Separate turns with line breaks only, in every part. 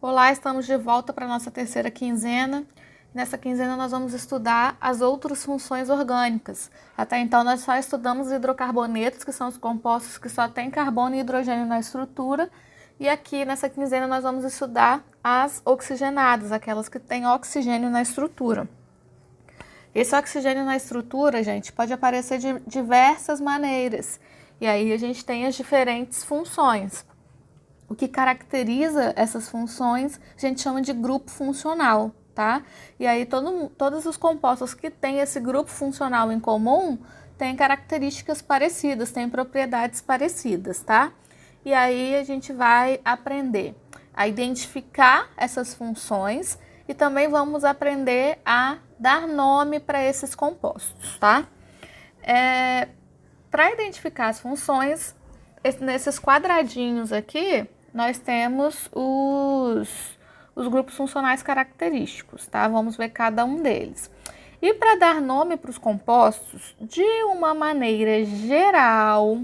Olá, estamos de volta para a nossa terceira quinzena. Nessa quinzena nós vamos estudar as outras funções orgânicas. Até então nós só estudamos hidrocarbonetos, que são os compostos que só têm carbono e hidrogênio na estrutura. E aqui nessa quinzena nós vamos estudar as oxigenadas, aquelas que têm oxigênio na estrutura. Esse oxigênio na estrutura, gente, pode aparecer de diversas maneiras. E aí a gente tem as diferentes funções. O que caracteriza essas funções, a gente chama de grupo funcional, tá? E aí todos os compostos que têm esse grupo funcional em comum têm características parecidas, têm propriedades parecidas, tá? E aí a gente vai aprender a identificar essas funções e também vamos aprender a dar nome para esses compostos, tá? Para identificar as funções, nesses quadradinhos aqui, nós temos os grupos funcionais característicos, tá? Vamos ver cada um deles. E para dar nome para os compostos, de uma maneira geral,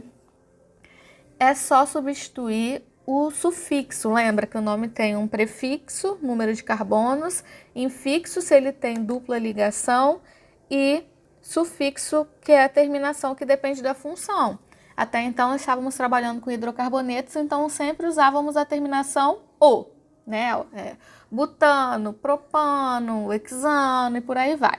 é só substituir o sufixo. Lembra que o nome tem um prefixo, número de carbonos, infixo se ele tem dupla ligação e sufixo, que é a terminação que depende da função. Até então, nós estávamos trabalhando com hidrocarbonetos, então sempre usávamos a terminação "o", né? Butano, propano, hexano e por aí vai.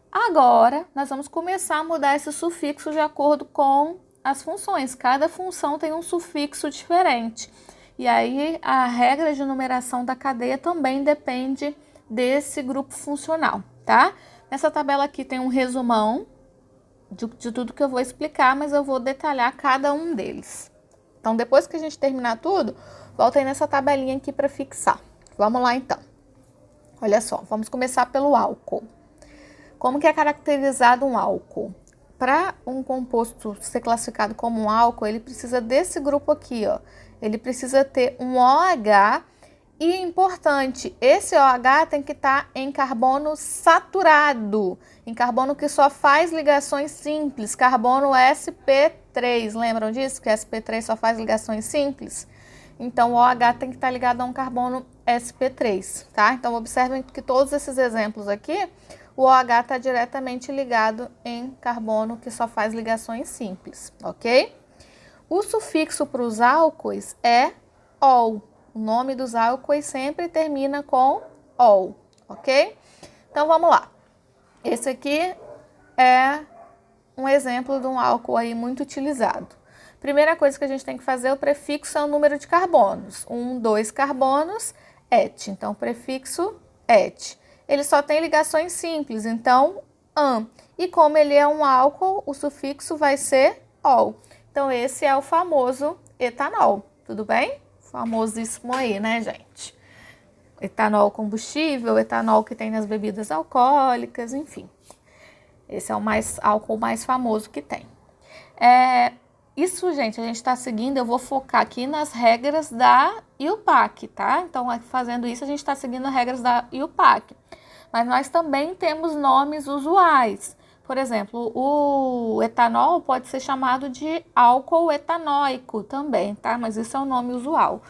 Agora, nós vamos começar a mudar esse sufixo de acordo com as funções. Cada função tem um sufixo diferente. E aí, a regra de numeração da cadeia também depende desse grupo funcional, tá? Nessa tabela aqui tem um resumão de tudo que eu vou explicar, mas eu vou detalhar cada um deles. Então, depois que a gente terminar tudo, volta aí nessa tabelinha aqui para fixar. Vamos lá, então. Olha só, vamos começar pelo álcool. Como que é caracterizado um álcool? Para um composto ser classificado como um álcool, ele precisa desse grupo aqui, ó. Ele precisa ter um OH e, importante, esse OH tem que estar em carbono saturado, em carbono que só faz ligações simples, carbono sp3. Lembram disso? Que sp3 só faz ligações simples? Então, o OH tem que estar ligado a um carbono sp3, tá? Então, observem que todos esses exemplos aqui, o OH está diretamente ligado em carbono que só faz ligações simples, ok? O sufixo para os álcoois é -ol. O nome dos álcoois sempre termina com -ol, ok? Então, vamos lá. Esse aqui é um exemplo de um álcool aí muito utilizado. Primeira coisa que a gente tem que fazer, o prefixo é o número de carbonos. 1, 2 carbonos, et. Então, o prefixo et. Ele só tem ligações simples, então, -an. E como ele é um álcool, o sufixo vai ser -ol. Então, esse é o famoso etanol, tudo bem? Famosíssimo aí, né, gente? Etanol combustível, etanol que tem nas bebidas alcoólicas, enfim. Esse é o álcool mais famoso que tem. Isso, gente, a gente está seguindo, eu vou focar aqui nas regras da IUPAC, tá? Então, fazendo isso, a gente está seguindo as regras da IUPAC. Mas nós também temos nomes usuais. Por exemplo, o etanol pode ser chamado de álcool etanóico também, tá? Mas isso é o nome usual.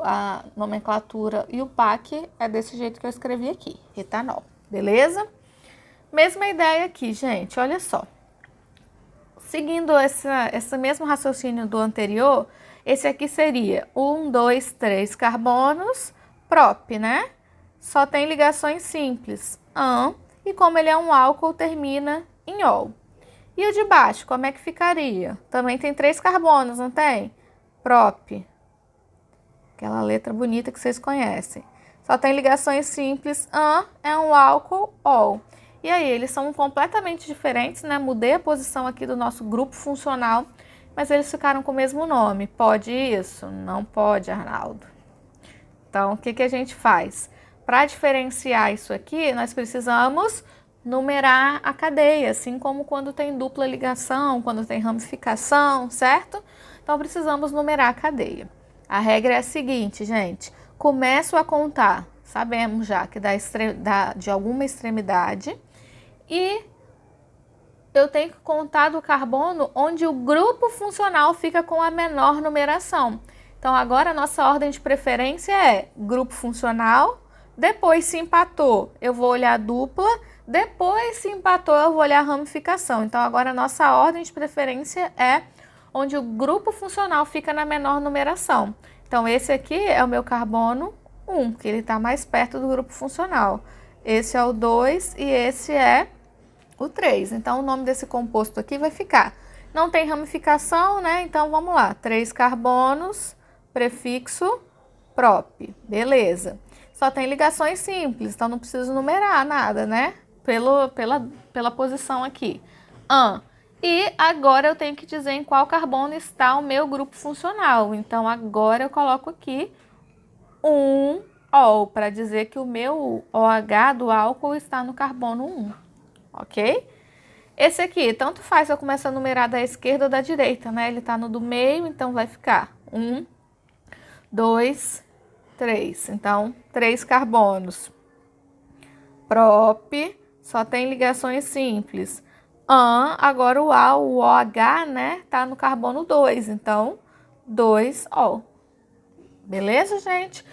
A nomenclatura IUPAC é desse jeito que eu escrevi aqui, etanol, beleza? Mesma ideia aqui, gente, olha só. Seguindo esse mesmo raciocínio do anterior, esse aqui seria 1, 2, 3 carbonos, prop, né? Só tem ligações simples, -an, e como ele é um álcool, termina em -ol. E o de baixo, como é que ficaria? Também tem 3 carbonos, não tem? Prop. Aquela letra bonita que vocês conhecem. Só tem ligações simples, -an é um álcool, -ol. E aí, eles são completamente diferentes, né? Mudei a posição aqui do nosso grupo funcional, mas eles ficaram com o mesmo nome. Pode isso? Não pode, Arnaldo. Então, o que a gente faz? Para diferenciar isso aqui, nós precisamos numerar a cadeia, assim como quando tem dupla ligação, quando tem ramificação, certo? Então, precisamos numerar a cadeia. A regra é a seguinte, gente. Começo a contar, sabemos já que de alguma extremidade, e eu tenho que contar do carbono onde o grupo funcional fica com a menor numeração. Então, agora a nossa ordem de preferência é grupo funcional, depois se empatou, eu vou olhar a dupla, depois se empatou, eu vou olhar a ramificação. Então, agora a nossa ordem de preferência é onde o grupo funcional fica na menor numeração. Então, esse aqui é o meu carbono 1, que ele está mais perto do grupo funcional. Esse é o 2 e esse é o 3. Então, o nome desse composto aqui vai ficar. Não tem ramificação, né? Então, vamos lá. 3 carbonos, prefixo prop. Beleza. Só tem ligações simples, então não preciso numerar nada, né? Pela posição aqui. E agora eu tenho que dizer em qual carbono está o meu grupo funcional. Então, agora eu coloco aqui um ol, para dizer que o meu OH do álcool está no carbono 1, ok? Esse aqui, tanto faz se eu começar a numerar da esquerda ou da direita, né? Ele está no do meio, então vai ficar 1, 2, 3. Então, 3 carbonos. Prop, só tem ligações simples. Agora o A, o OH, né, tá no carbono 2, então 2O. Beleza, gente?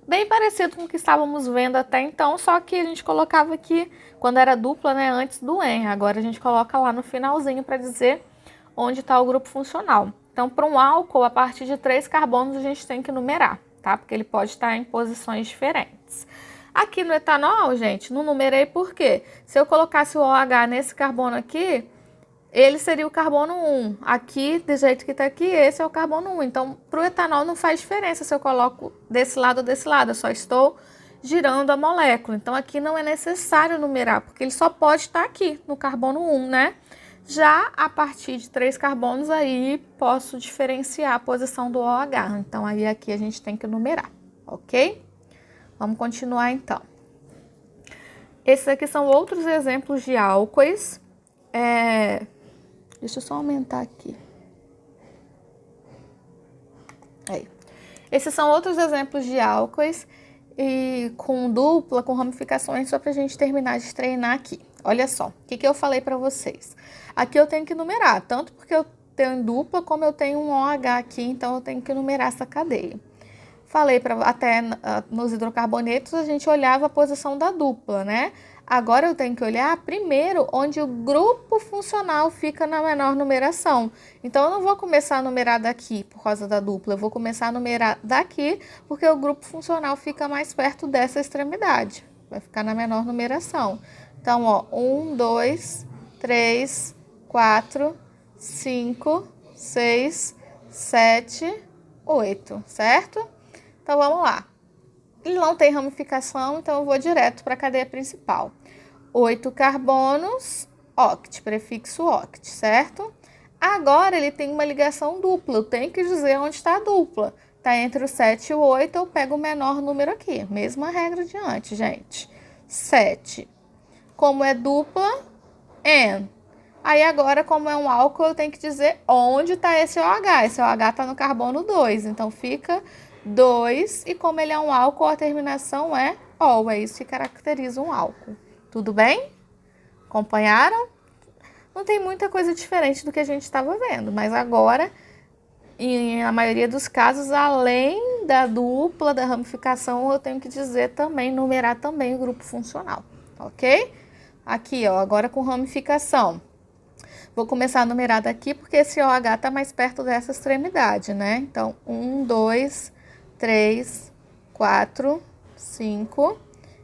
Bem parecido com o que estávamos vendo até então, só que a gente colocava aqui, quando era dupla, né, antes do EN. Agora a gente coloca lá no finalzinho para dizer onde está o grupo funcional. Então, para um álcool, a partir de 3 carbonos a gente tem que numerar, tá? Porque ele pode estar em posições diferentes. Aqui no etanol, gente, não numerei por quê? Se eu colocasse o OH nesse carbono aqui, ele seria o carbono 1. Aqui, do jeito que está aqui, esse é o carbono 1. Então, para o etanol não faz diferença se eu coloco desse lado ou desse lado. Eu só estou girando a molécula. Então, aqui não é necessário numerar, porque ele só pode estar aqui, no carbono 1, né? Já a partir de 3 carbonos, aí posso diferenciar a posição do OH. Então, aí aqui a gente tem que numerar, ok? Vamos continuar, então. Esses aqui são outros exemplos de álcoois. Deixa eu só aumentar aqui. Aí. Esses são outros exemplos de álcoois e com dupla, com ramificações, só para a gente terminar de treinar aqui. Olha só, o que eu falei para vocês. Aqui eu tenho que numerar, tanto porque eu tenho dupla, como eu tenho um OH aqui, então eu tenho que numerar essa cadeia. Falei até nos hidrocarbonetos a gente olhava a posição da dupla, né? Agora eu tenho que olhar primeiro onde o grupo funcional fica na menor numeração. Então eu não vou começar a numerar daqui por causa da dupla, eu vou começar a numerar daqui porque o grupo funcional fica mais perto dessa extremidade. Vai ficar na menor numeração. Então, ó, 1, 2, 3, 4, 5, 6, 7, 8, certo? Então, vamos lá. Ele não tem ramificação, então eu vou direto para a cadeia principal. 8 carbonos, oct, prefixo oct, certo? Agora, ele tem uma ligação dupla, eu tenho que dizer onde está a dupla. Está entre o 7 e o 8, eu pego o menor número aqui. Mesma regra de antes, gente. 7. Como é dupla, N. Aí agora, como é um álcool, eu tenho que dizer onde está esse OH. Esse OH está no carbono 2, então fica 2, e como ele é um álcool, a terminação é ol, é isso que caracteriza um álcool. Tudo bem? Acompanharam? Não tem muita coisa diferente do que a gente estava vendo, mas agora, na maioria dos casos, além da dupla, da ramificação, eu tenho que dizer também, numerar também o grupo funcional, ok? Aqui, ó, agora com ramificação. Vou começar a numerar daqui, porque esse OH está mais perto dessa extremidade, né? Então, 1, 2, 3, 4, 5,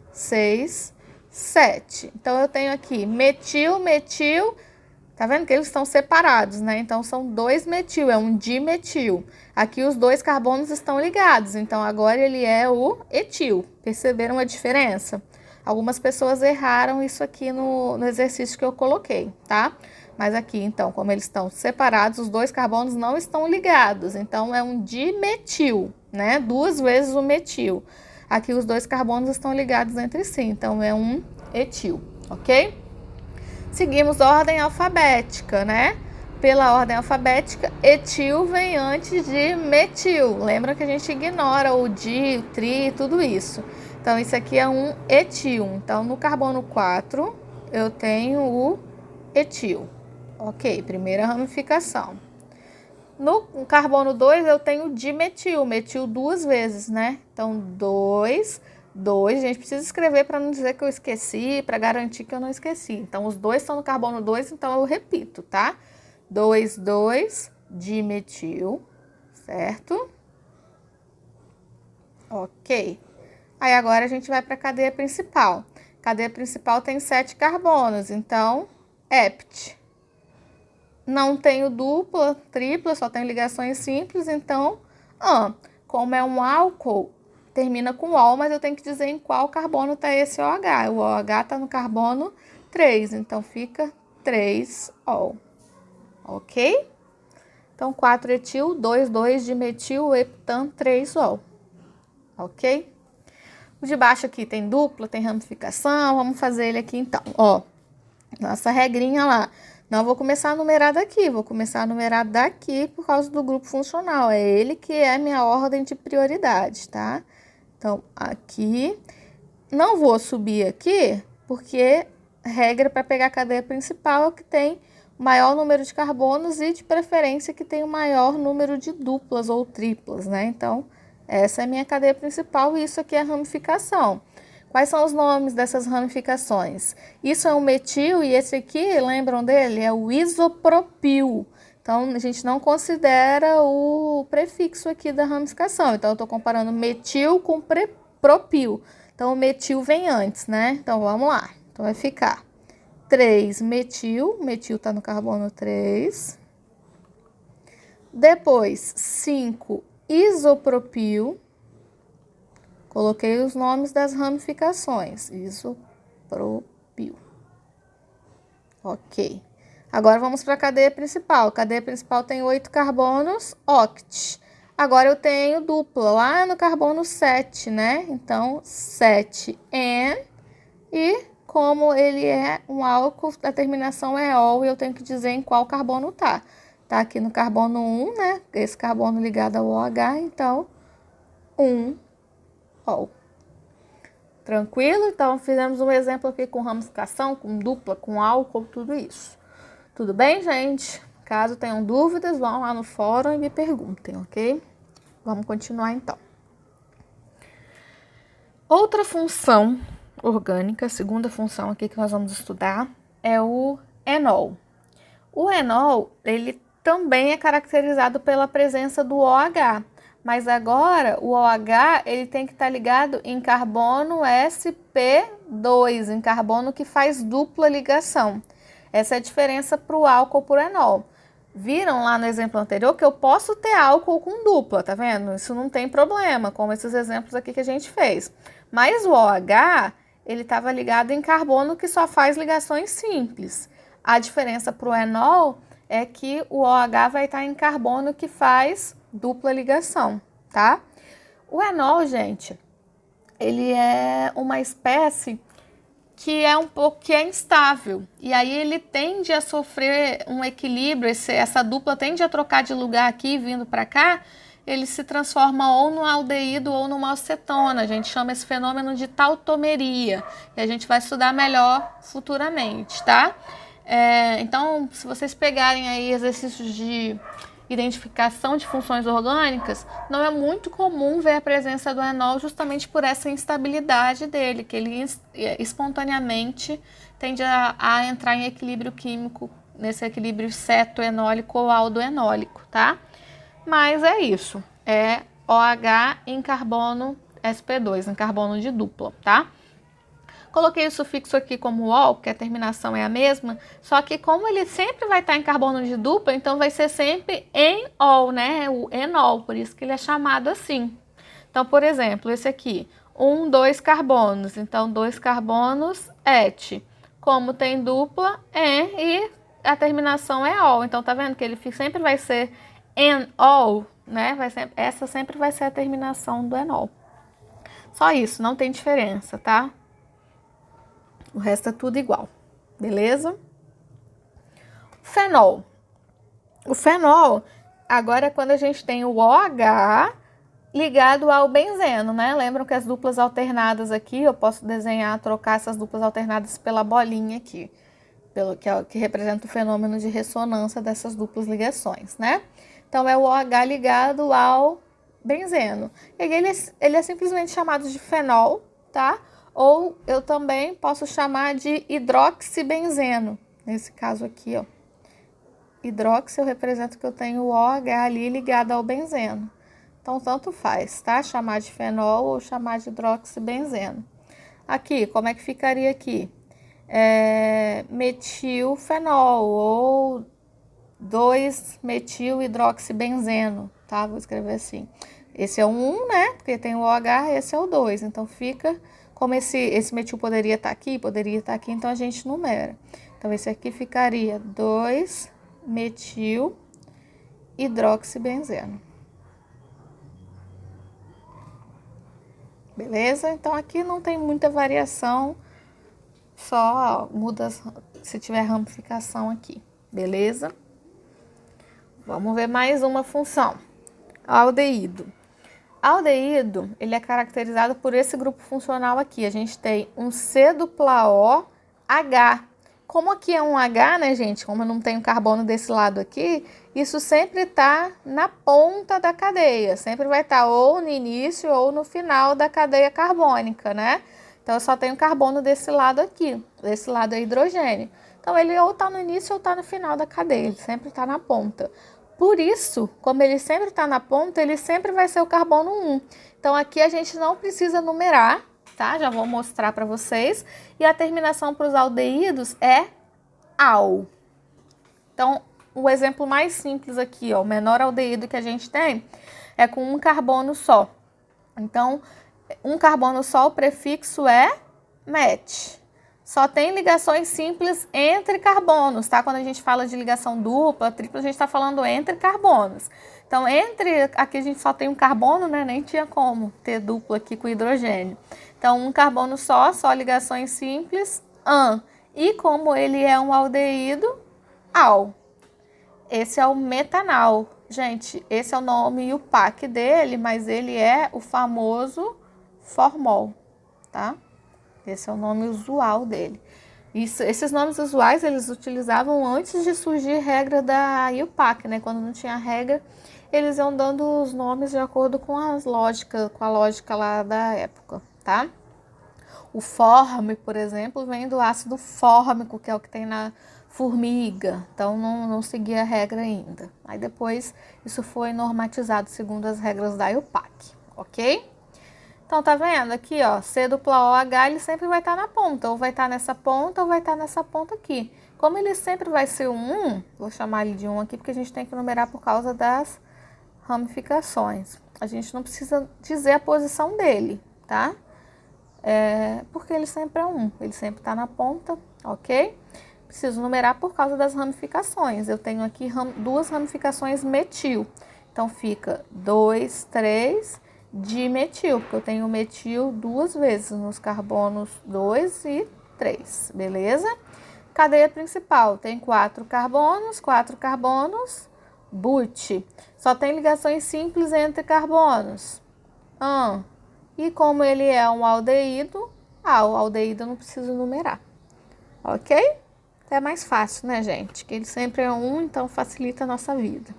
6, 7. Então, eu tenho aqui metil, metil. Tá vendo que eles estão separados, né? Então, são 2 metil, é um dimetil. Aqui, os 2 carbonos estão ligados. Então, agora ele é o etil. Perceberam a diferença? Algumas pessoas erraram isso aqui no exercício que eu coloquei, tá? Mas aqui, então, como eles estão separados, os 2 carbonos não estão ligados. Então, é um dimetil, né? 2 vezes o metil. Aqui, os 2 carbonos estão ligados entre si. Então, é um etil, ok? Seguimos a ordem alfabética, né? Pela ordem alfabética, etil vem antes de metil. Lembra que a gente ignora o di, o tri, tudo isso. Então, isso aqui é um etil. Então, no carbono 4, eu tenho o etil. Ok, primeira ramificação. No carbono 2 eu tenho dimetil, metil 2 vezes, né? Então, 2, a gente precisa escrever para não dizer que eu esqueci, para garantir que eu não esqueci. Então, os dois estão no carbono 2, então eu repito, tá? 2, 2, dimetil, certo? Ok. Aí agora a gente vai para a cadeia principal. Cadeia principal tem 7 carbonos, então, hept. Não tenho dupla, tripla, só tenho ligações simples, então, como é um álcool, termina com ol, mas eu tenho que dizer em qual carbono está esse OH. O OH está no carbono 3, então fica 3-ol, ok? Então, 4-etil, 2,2 dimetil, heptan, 3-ol, ok? O de baixo aqui tem dupla, tem ramificação, vamos fazer ele aqui então, ó. Nossa regrinha lá. Não vou começar a numerar daqui, vou começar a numerar daqui por causa do grupo funcional. É ele que é a minha ordem de prioridade, tá? Então, aqui. Não vou subir aqui, porque regra para pegar a cadeia principal é o que tem o maior número de carbonos e, de preferência, que tem o maior número de duplas ou triplas, né? Então, essa é a minha cadeia principal e isso aqui é a ramificação. Quais são os nomes dessas ramificações? Isso é um metil e esse aqui, lembram dele? É o isopropil. Então, a gente não considera o prefixo aqui da ramificação. Então, eu estou comparando metil com propil. Então, o metil vem antes, né? Então, vamos lá. Então, vai ficar 3 metil. Metil está no carbono 3. Depois, 5 isopropil. Coloquei os nomes das ramificações. Isopropil. Ok. Agora vamos para a cadeia principal. A cadeia principal tem 8 carbonos, oct. Agora eu tenho dupla lá no carbono 7, né? Então, 7N. E como ele é um álcool, a terminação é ol e eu tenho que dizer em qual carbono tá. Tá aqui no carbono 1, né? Esse carbono ligado ao OH, então, 1-ol. Tranquilo? Então, fizemos um exemplo aqui com ramificação, com dupla, com álcool, tudo isso. Tudo bem, gente? Caso tenham dúvidas, vão lá no fórum e me perguntem, ok? Vamos continuar, então. Outra função orgânica, segunda função aqui que nós vamos estudar, é o enol. O enol, ele também é caracterizado pela presença do OH. Mas agora, o OH, ele tem que estar ligado em carbono sp2, em carbono que faz dupla ligação. Essa é a diferença para o álcool por enol. Viram lá no exemplo anterior que eu posso ter álcool com dupla, tá vendo? Isso não tem problema, como esses exemplos aqui que a gente fez. Mas o OH, ele estava ligado em carbono que só faz ligações simples. A diferença para o enol é que o OH vai estar em carbono que faz dupla ligação, tá? O enol, gente, ele é uma espécie que é instável, e aí ele tende a sofrer um equilíbrio, essa dupla tende a trocar de lugar aqui, vindo para cá, ele se transforma ou no aldeído ou numa acetona. A gente chama esse fenômeno de tautomeria, e a gente vai estudar melhor futuramente, tá? Então, se vocês pegarem aí exercícios de identificação de funções orgânicas, não é muito comum ver a presença do enol justamente por essa instabilidade dele, que ele espontaneamente tende a entrar em equilíbrio químico, nesse equilíbrio cetoenólico ou aldoenólico, tá? Mas é isso, é OH em carbono sp2, em carbono de dupla, tá? Coloquei o sufixo aqui como ol, que a terminação é a mesma, só que como ele sempre vai estar em carbono de dupla, então vai ser sempre enol, né? O enol, por isso que ele é chamado assim. Então, por exemplo, esse aqui, 2 carbonos, então 2 carbonos, et. Como tem dupla, en, e a terminação é ol. Então, tá vendo que ele sempre vai ser enol, né? Essa sempre vai ser a terminação do enol. Só isso, não tem diferença, tá? O resto é tudo igual, beleza? Fenol. O fenol, agora é quando a gente tem o OH ligado ao benzeno, né? Lembram que as duplas alternadas aqui, eu posso desenhar, trocar essas duplas alternadas pela bolinha aqui, que representa o fenômeno de ressonância dessas duplas ligações, né? Então, é o OH ligado ao benzeno. E ele é simplesmente chamado de fenol, tá? Ou eu também posso chamar de hidroxibenzeno. Nesse caso aqui, ó. Hidroxi eu represento que eu tenho o OH ali ligado ao benzeno. Então, tanto faz, tá? Chamar de fenol ou chamar de hidroxibenzeno. Aqui, como é que ficaria aqui? Metilfenol ou 2-metilhidroxibenzeno, tá? Vou escrever assim. Esse é o 1, né? Porque tem o OH, esse é o 2. Então, fica como esse metil poderia estar aqui, então a gente numera. Então, esse aqui ficaria 2-metilhidroxibenzeno. Beleza? Então, aqui não tem muita variação, só muda se tiver ramificação aqui. Beleza? Vamos ver mais uma função. Aldeído. Aldeído, ele é caracterizado por esse grupo funcional aqui. A gente tem um C-dupla-O H. Como aqui é um H, né, gente? Como eu não tenho carbono desse lado aqui, isso sempre está na ponta da cadeia. Sempre vai estar ou no início ou no final da cadeia carbônica, né? Então, eu só tenho carbono desse lado aqui. Desse lado é hidrogênio. Então, ele ou está no início ou está no final da cadeia. Ele sempre está na ponta. Por isso, como ele sempre está na ponta, ele sempre vai ser o carbono 1. Então, aqui a gente não precisa numerar, tá? Já vou mostrar para vocês. E a terminação para os aldeídos é al. Então, o exemplo mais simples aqui, ó, o menor aldeído que a gente tem é com um carbono só. Então, um carbono só, o prefixo é met. Só tem ligações simples entre carbonos, tá? Quando a gente fala de ligação dupla, tripla, a gente está falando entre carbonos. Então, aqui a gente só tem um carbono, né? Nem tinha como ter dupla aqui com hidrogênio. Então, um carbono só ligações simples, an. E como ele é um aldeído, al. Esse é o metanal. Gente, esse é o nome IUPAC dele, mas ele é o famoso formol, tá? Esse é o nome usual dele. Esses nomes usuais eles utilizavam antes de surgir regra da IUPAC, né? Quando não tinha regra, eles iam dando os nomes de acordo com a lógica lá da época, tá? O forme, por exemplo, vem do ácido fórmico, que é o que tem na formiga. Então, não seguia a regra ainda. Aí depois, isso foi normatizado segundo as regras da IUPAC, ok? Então, tá vendo aqui, ó, C-dupla-OH, ele sempre vai estar na ponta, ou vai estar nessa ponta, ou vai estar nessa ponta aqui. Como ele sempre vai ser um 1, vou chamar ele de 1 aqui, porque a gente tem que numerar por causa das ramificações. A gente não precisa dizer a posição dele, tá? Porque ele sempre é 1, ele sempre está na ponta, ok? Preciso numerar por causa das ramificações. Eu tenho aqui duas ramificações metil. Então, fica 2, 3... dimetil, porque eu tenho metil duas vezes nos carbonos 2 e 3, beleza? Cadeia principal tem 4 carbonos, but. Só tem ligações simples entre carbonos. E como ele é um aldeído, o aldeído eu não preciso numerar, ok? É mais fácil, né, gente? Que ele sempre é 1, então facilita a nossa vida.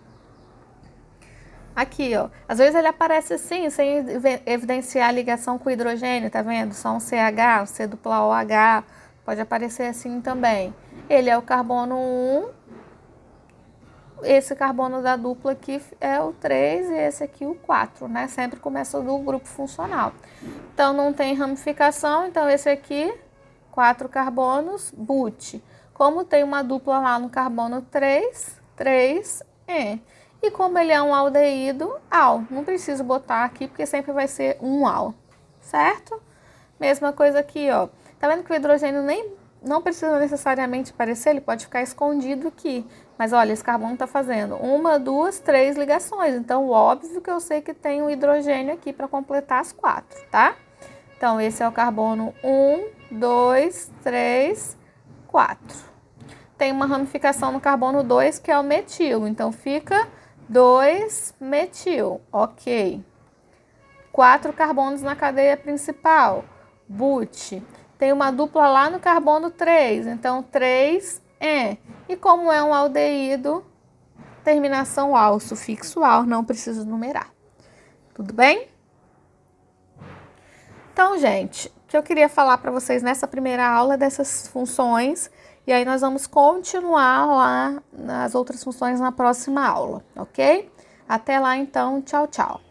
Aqui, ó, às vezes ele aparece assim, sem evidenciar a ligação com o hidrogênio, tá vendo? Só um CH, um C-dupla-OH, pode aparecer assim também. Ele é o carbono 1, esse carbono da dupla aqui é o 3 e esse aqui o 4, né? Sempre começa do grupo funcional. Então, não tem ramificação, então esse aqui, 4 carbonos, but. Como tem uma dupla lá no carbono 3, 3-en. E como ele é um aldeído, al. Não preciso botar aqui, porque sempre vai ser um al, certo? Mesma coisa aqui, ó. Tá vendo que o hidrogênio não precisa necessariamente aparecer, ele pode ficar escondido aqui. Mas olha, esse carbono tá fazendo 1, 2, 3 ligações. Então, óbvio que eu sei que tem um hidrogênio aqui para completar as 4, tá? Então, esse é o carbono 1, 2, 3, 4. Tem uma ramificação no carbono 2, que é o metil. Então, fica 2-metil, ok. 4 carbonos na cadeia principal, but. Tem uma dupla lá no carbono 3, então 3-en. E como é um aldeído, terminação AL, sufixo AL, não preciso numerar. Tudo bem? Então, gente, o que eu queria falar para vocês nessa primeira aula é dessas funções, e aí nós vamos continuar lá nas outras funções na próxima aula, ok? Até lá, então, tchau, tchau.